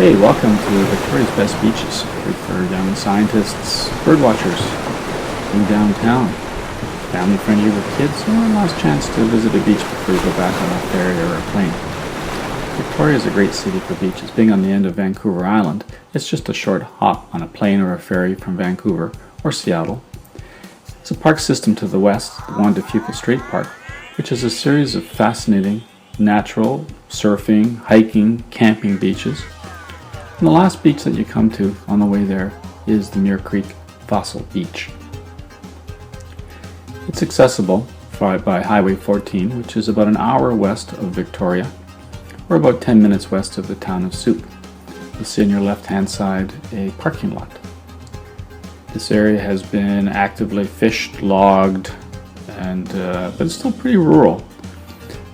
Hey, welcome to Victoria's Best Beaches. Great for young scientists, birdwatchers in downtown. Family friendly with kids, or last chance to visit a beach before you go back on a ferry or a plane. Victoria is a great city for beaches. Being on the end of Vancouver Island, it's just a short hop on a plane or a ferry from Vancouver or Seattle. It's a park system to the west, the Juan de Fuca Strait Park, which is a series of fascinating natural, surfing, hiking, camping beaches. And the last beach that you come to on the way there is the Muir Creek Fossil Beach. It's accessible by Highway 14, which is about an hour west of Victoria, or about 10 minutes west of the town of Soup. You'll see on your left-hand side a parking lot. This area has been actively fished, logged, but it's still pretty rural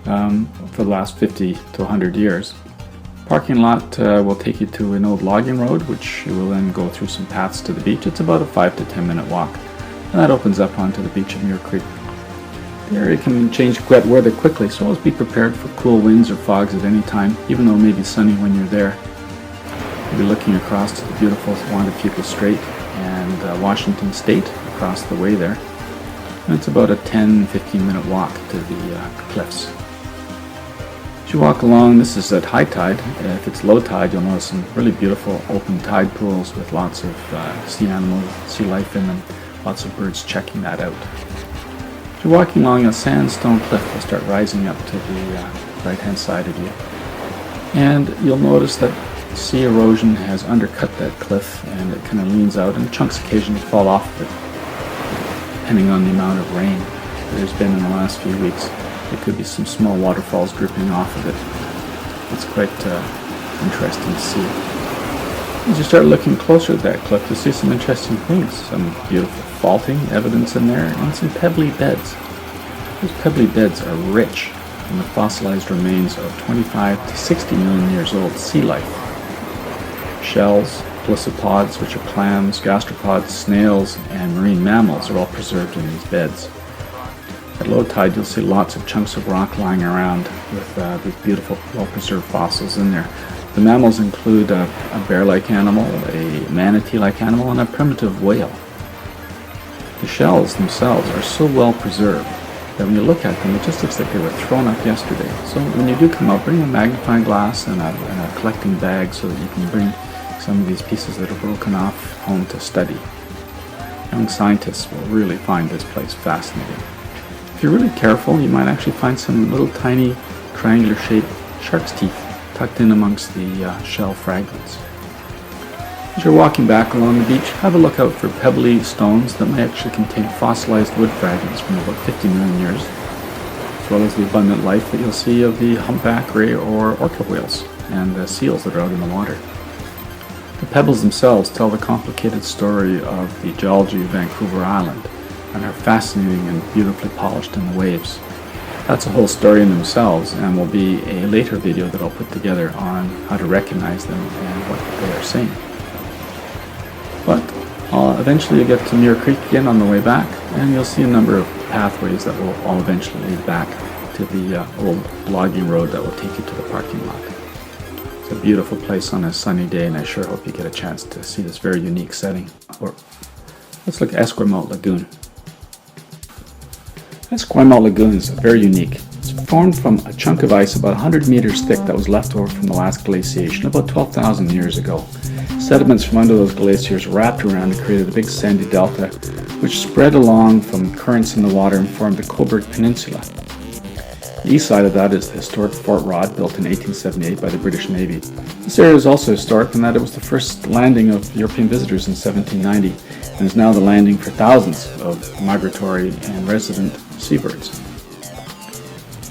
for the last 50 to 100 years. Parking lot will take you to an old logging road, which you will then go through some paths to the beach. It's about a 5 to 10 minute walk, and that opens up onto the beach of Muir Creek. The area can change weather quickly, so always be prepared for cool winds or fogs at any time, even though it may be sunny when you're there. You'll be looking across to the beautiful Juan de Fuca Strait and Washington State across the way there. And it's about a 10-15 minute walk to the cliffs. As you walk along, this is at high tide. If it's low tide, you'll notice some really beautiful open tide pools with lots of sea animals, sea life in them, lots of birds checking that out. As you're walking along a sandstone cliff, you'll start rising up to the right-hand side of you. And you'll notice that sea erosion has undercut that cliff, and it kind of leans out, and chunks occasionally fall off of it, depending on the amount of rain there's been in the last few weeks. There could be some small waterfalls dripping off of it. It's quite interesting to see. As you start looking closer at that cliff, you'll see some interesting things. Some beautiful faulting evidence in there, and some pebbly beds. Those pebbly beds are rich in the fossilized remains of 25 to 60 million years old sea life. Shells, pelecypods, which are clams, gastropods, snails, and marine mammals are all preserved in these beds. At low tide, you'll see lots of chunks of rock lying around with these beautiful, well-preserved fossils in there. The mammals include a bear-like animal, a manatee-like animal, and a primitive whale. The shells themselves are so well preserved that when you look at them, it just looks like they were thrown up yesterday. So when you do come out, bring a magnifying glass and a collecting bag so that you can bring some of these pieces that are broken off home to study. Young scientists will really find this place fascinating. If you're really careful, you might actually find some little tiny triangular-shaped shark's teeth tucked in amongst the shell fragments. As you're walking back along the beach, have a look out for pebbly stones that might actually contain fossilized wood fragments from about 50 million years, as well as the abundant life that you'll see of the humpback ray or orca whales and the seals that are out in the water. The pebbles themselves tell the complicated story of the geology of Vancouver Island, and are fascinating and beautifully polished in the waves. That's a whole story in themselves, and will be a later video that I'll put together on how to recognize them and what they are saying. But eventually you'll get to Muir Creek again on the way back, and you'll see a number of pathways that will all eventually lead back to the old logging road that will take you to the parking lot. It's a beautiful place on a sunny day, and I sure hope you get a chance to see this very unique setting. Let's look at Esquimalt Lagoon. Esquimalt Lagoon is very unique. It's formed from a chunk of ice about 100 meters thick that was left over from the last glaciation about 12,000 years ago. Sediments from under those glaciers wrapped around and created a big sandy delta, which spread along from currents in the water and formed the Cobourg Peninsula. The east side of that is the historic Fort Rod, built in 1878 by the British Navy. This area is also historic in that it was the first landing of European visitors in 1790, and is now the landing for thousands of migratory and resident seabirds.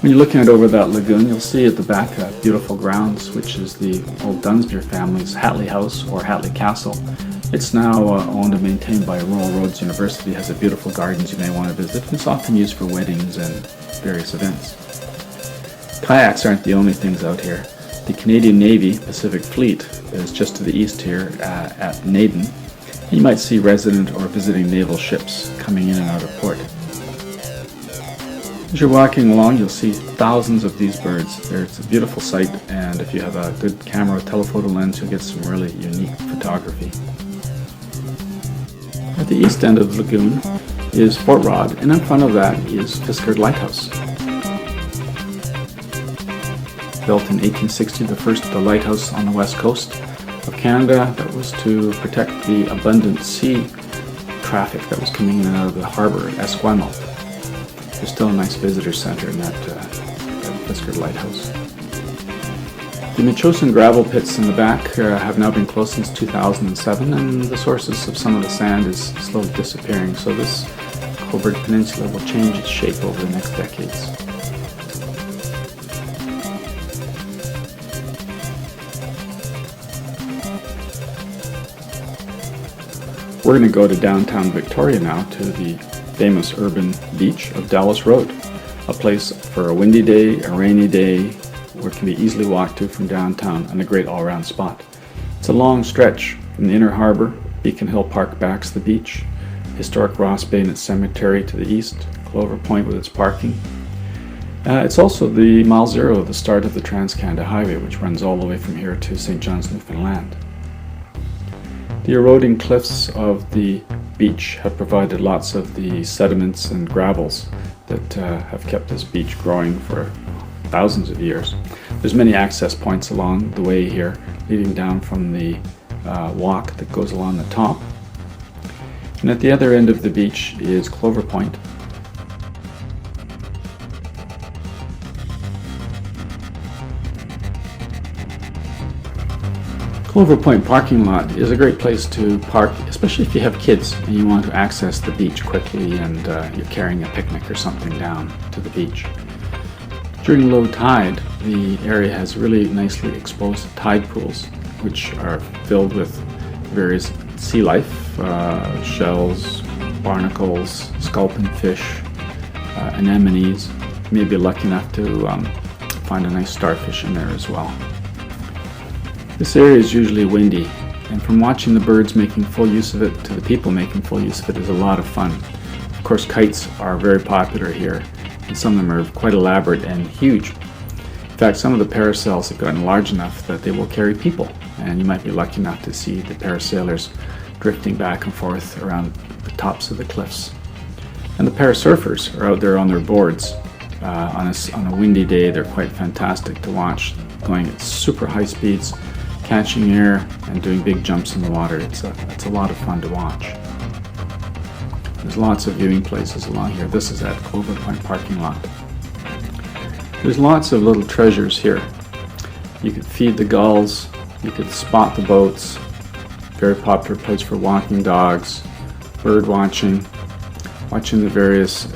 When you're looking out over that lagoon, you'll see at the back beautiful grounds, which is the old Dunsmuir family's Hatley House or Hatley Castle. It's now owned and maintained by Royal Roads University. It has beautiful gardens you may want to visit, and it's often used for weddings and various events. Kayaks aren't the only things out here. The Canadian Navy Pacific Fleet is just to the east here at Naden. You might see resident or visiting naval ships coming in and out of port. As you're walking along, you'll see thousands of these birds. It's a beautiful sight, and if you have a good camera or telephoto lens, you'll get some really unique photography. At the east end of the lagoon is Fort Rod, and in front of that is Fiskard Lighthouse. Built in 1860, the lighthouse on the west coast of Canada that was to protect the abundant sea traffic that was coming in and out of the harbor at Esquimalt. There's still a nice visitor center in that Fiskard Lighthouse. The Metchosin gravel pits in the back have now been closed since 2007, and the sources of some of the sand is slowly disappearing, so this Cobourg Peninsula will change its shape over the next decades. We're going to go to downtown Victoria now, to the famous urban beach of Dallas Road, a place for a windy day, a rainy day, where it can be easily walked to from downtown, and a great all-around spot. It's a long stretch from the inner harbor. Beacon Hill Park backs the beach, historic Ross Bay and its cemetery to the east, Clover Point with its parking. It's also the mile zero, the start of the Trans-Canada Highway, which runs all the way from here to St. John's, Newfoundland. The eroding cliffs of the beach have provided lots of the sediments and gravels that have kept this beach growing for thousands of years. There's many access points along the way here, leading down from the walk that goes along the top. And at the other end of the beach is Clover Point. Clover Point parking lot is a great place to park, especially if you have kids and you want to access the beach quickly and you're carrying a picnic or something down to the beach. During low tide, the area has really nicely exposed tide pools, which are filled with various sea life, shells, barnacles, sculpin fish, anemones. You may be lucky enough to find a nice starfish in there as well. This area is usually windy, and from watching the birds making full use of it to the people making full use of it is a lot of fun. Of course, kites are very popular here, and some of them are quite elaborate and huge. In fact, some of the parasails have gotten large enough that they will carry people, and you might be lucky enough to see the parasailers drifting back and forth around the tops of the cliffs. And the parasurfers are out there on their boards. On a windy day, they're quite fantastic to watch, going at super high speeds, catching air and doing big jumps in the water. It's a lot of fun to watch. There's lots of viewing places along here. This is at Clover Point parking lot. There's lots of little treasures here. You could feed the gulls, you could spot the boats. Very popular place for walking dogs, bird watching, watching the various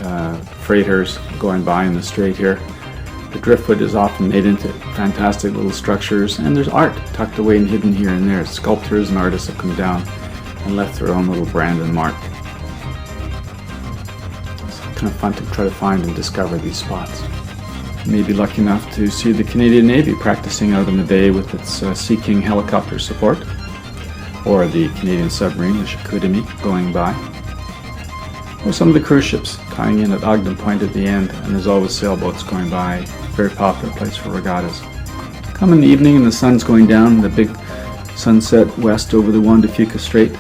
freighters going by in the strait here. The driftwood is often made into fantastic little structures, and there's art tucked away and hidden here and there. Sculptors and artists have come down and left their own little brand and mark. It's kind of fun to try to find and discover these spots. You may be lucky enough to see the Canadian Navy practicing out in the bay with its Sea King helicopter support, or the Canadian submarine, the Chicoutimi, going by. Or some of the cruise ships tying in at Ogden Point at the end, and there's always sailboats going by. Very popular place for regattas. Come in the evening and the sun's going down, the big sunset west over the Juan de Fuca Strait.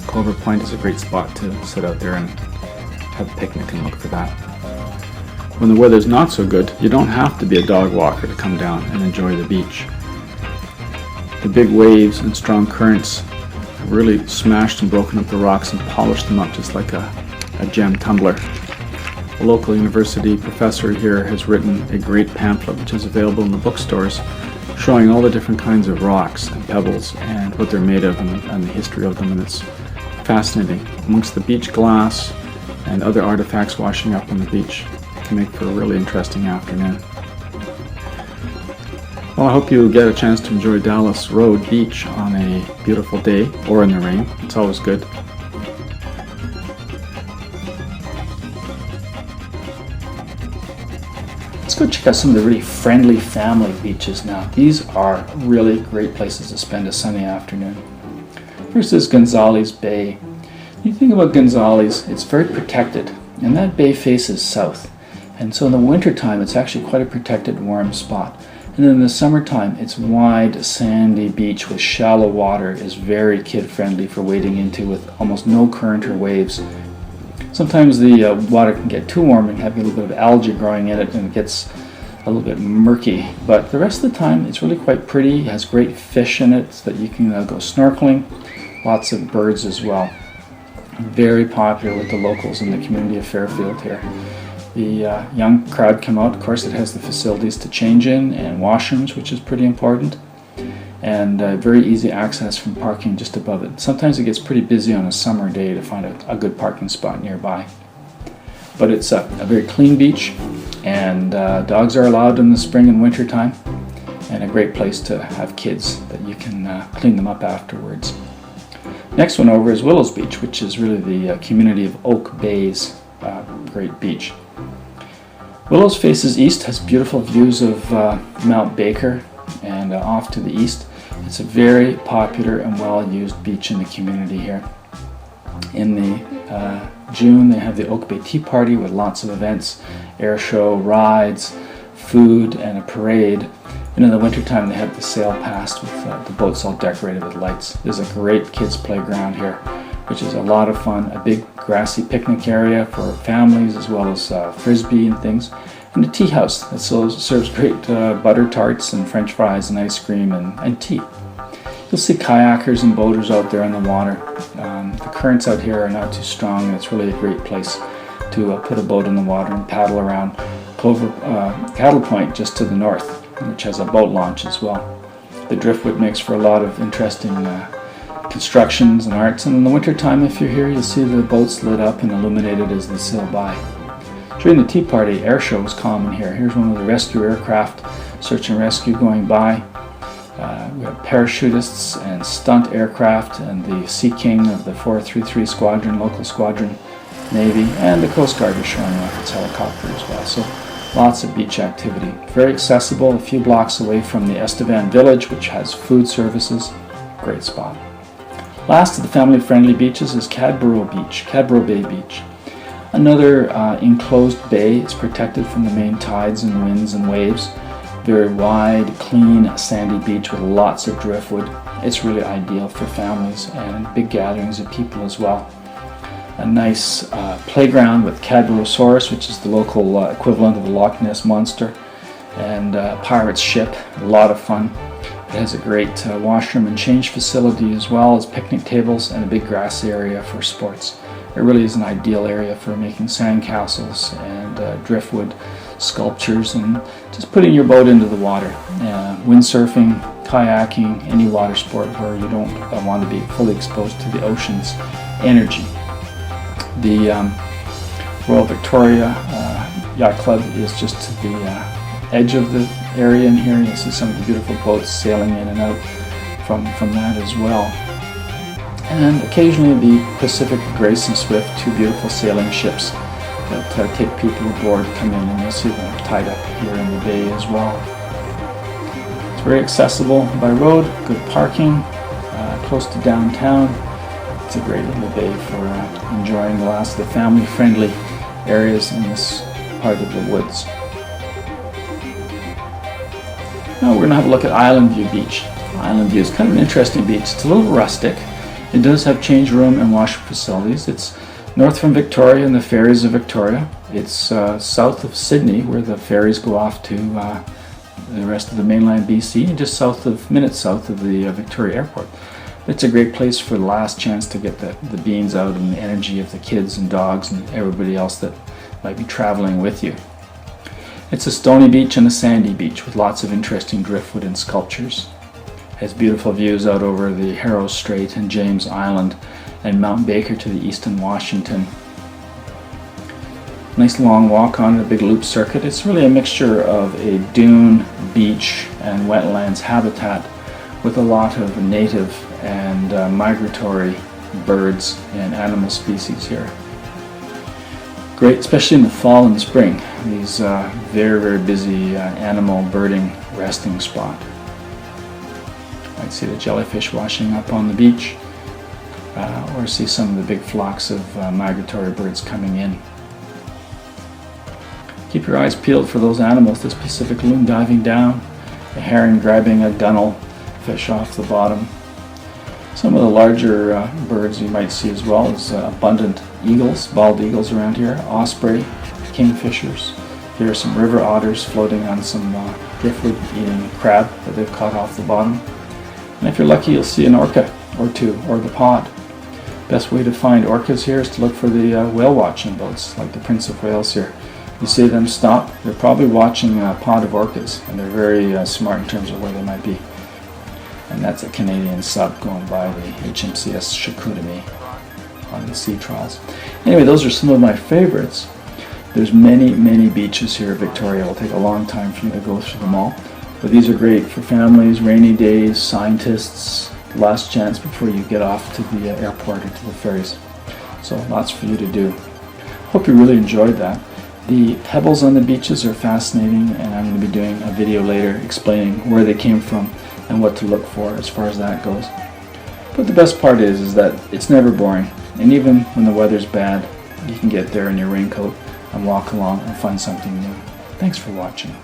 Clover Point is a great spot to sit out there and have a picnic and look for that. When the weather's not so good, you don't have to be a dog walker to come down and enjoy the beach. The big waves and strong currents have really smashed and broken up the rocks and polished them up just like a gem tumbler. A local university professor here has written a great pamphlet which is available in the bookstores, showing all the different kinds of rocks and pebbles and what they're made of and the history of them, and it's fascinating. Amongst the beach glass and other artifacts washing up on the beach, it can make for a really interesting afternoon. Well, I hope you get a chance to enjoy Dallas Road Beach on a beautiful day or in the rain. It's always good. Let's go check out some of the really friendly family beaches now. These are really great places to spend a sunny afternoon. First is Gonzales Bay. When you think about Gonzales, it's very protected, and that bay faces south. And so in the wintertime, it's actually quite a protected, warm spot. And then in the summertime, it's wide, sandy beach with shallow water, is very kid-friendly for wading into with almost no current or waves. Sometimes the water can get too warm and have a little bit of algae growing in it, and it gets a little bit murky. But the rest of the time, it's really quite pretty. It has great fish in it so that you can go snorkeling. Lots of birds as well. Very popular with the locals in the community of Fairfield here. The young crowd come out. Of course, it has the facilities to change in and washrooms, which is pretty important, and very easy access from parking just above it. Sometimes it gets pretty busy on a summer day to find a good parking spot nearby. But it's a very clean beach, and dogs are allowed in the spring and winter time, and a great place to have kids that you can clean them up afterwards. Next one over is Willows Beach, which is really the community of Oak Bay's great beach. Willows faces east, has beautiful views of Mount Baker and off to the east. It's a very popular and well-used beach in the community here. In the June, they have the Oak Bay Tea Party with lots of events, air show, rides, food, and a parade. And in the wintertime, they have the sail past with the boats all decorated with lights. There's a great kids' playground here, which is a lot of fun. A big grassy picnic area for families, as well as frisbee and things. And a tea house that serves great butter tarts and french fries and ice cream and tea. You'll see kayakers and boaters out there on the water. The currents out here are not too strong, and it's really a great place to put a boat in the water and paddle around Cattle Point just to the north, which has a boat launch as well. The driftwood makes for a lot of interesting constructions and arts, and in the wintertime, if you're here, you'll see the boats lit up and illuminated as they sail by. During the Tea Party, air show is common here. Here's one of the rescue aircraft, search and rescue going by. We have parachutists and stunt aircraft and the Sea King of the 433 Squadron, local squadron, Navy, and the Coast Guard is showing off its helicopter as well. So lots of beach activity. Very accessible, a few blocks away from the Estevan Village, which has food services. Great spot. Last of the family-friendly beaches is Cadborough Bay Beach. Another enclosed bay. It's protected from the main tides and winds and waves. Very wide, clean, sandy beach with lots of driftwood. It's really ideal for families and big gatherings of people as well. A nice playground with Cadborosaurus, which is the local equivalent of a Loch Ness monster, and a pirate's ship. A lot of fun. It has a great washroom and change facility, as well as picnic tables and a big grass area for sports. It really is an ideal area for making sandcastles and driftwood sculptures and just putting your boat into the water. Windsurfing, kayaking, any water sport where you don't want to be fully exposed to the ocean's energy. The Royal Victoria Yacht Club is just to the edge of the area in here. You'll see some of the beautiful boats sailing in and out from that as well. And occasionally the Pacific Grace and Swift, two beautiful sailing ships that take people aboard, come in, and you'll see them tied up here in the bay as well. It's very accessible by road, good parking, close to downtown. It's a great little bay for enjoying the last of the family-friendly areas in this part of the woods. Now we're going to have a look at Island View Beach. Island View is kind of an interesting beach. It's a little rustic. It does have change room and washroom facilities. It's north from Victoria and the ferries of Victoria. It's south of Sydney, where the ferries go off to the rest of the mainland BC, and just minutes south of the Victoria Airport. It's a great place for the last chance to get the beans out and the energy of the kids and dogs and everybody else that might be traveling with you. It's a stony beach and a sandy beach with lots of interesting driftwood and sculptures. It has beautiful views out over the Harrow Strait and James Island and Mount Baker to the east in Washington. Nice long walk on a big loop circuit. It's really a mixture of a dune, beach, and wetlands habitat with a lot of native and migratory birds and animal species here. Great, especially in the fall and spring. These very, very busy animal birding resting spot. You might see the jellyfish washing up on the beach, or see some of the big flocks of migratory birds coming in. Keep your eyes peeled for those animals. This Pacific loon diving down, a heron grabbing a gunnel fish off the bottom. Some of the larger birds you might see as well is abundant eagles, bald eagles around here, osprey, kingfishers. There are some river otters floating on some driftwood eating crab that they've caught off the bottom. And if you're lucky, you'll see an orca or two, or the pod. Best way to find orcas here is to look for the whale watching boats, like the Prince of Wales here. You see them stop, they're probably watching a pod of orcas, and they're very smart in terms of where they might be. And that's a Canadian sub going by the HMCS Chicoutimi on the sea trials. Anyway, those are some of my favorites. There's many beaches here at Victoria. It'll take a long time for you to go through them all. But these are great for families, rainy days, scientists, last chance before you get off to the airport or to the ferries. So lots for you to do. Hope you really enjoyed that. The pebbles on the beaches are fascinating, and I'm going to be doing a video later explaining where they came from and what to look for as far as that goes. But the best part is that it's never boring, and even when the weather's bad, you can get there in your raincoat and walk along and find something new. Thanks for watching.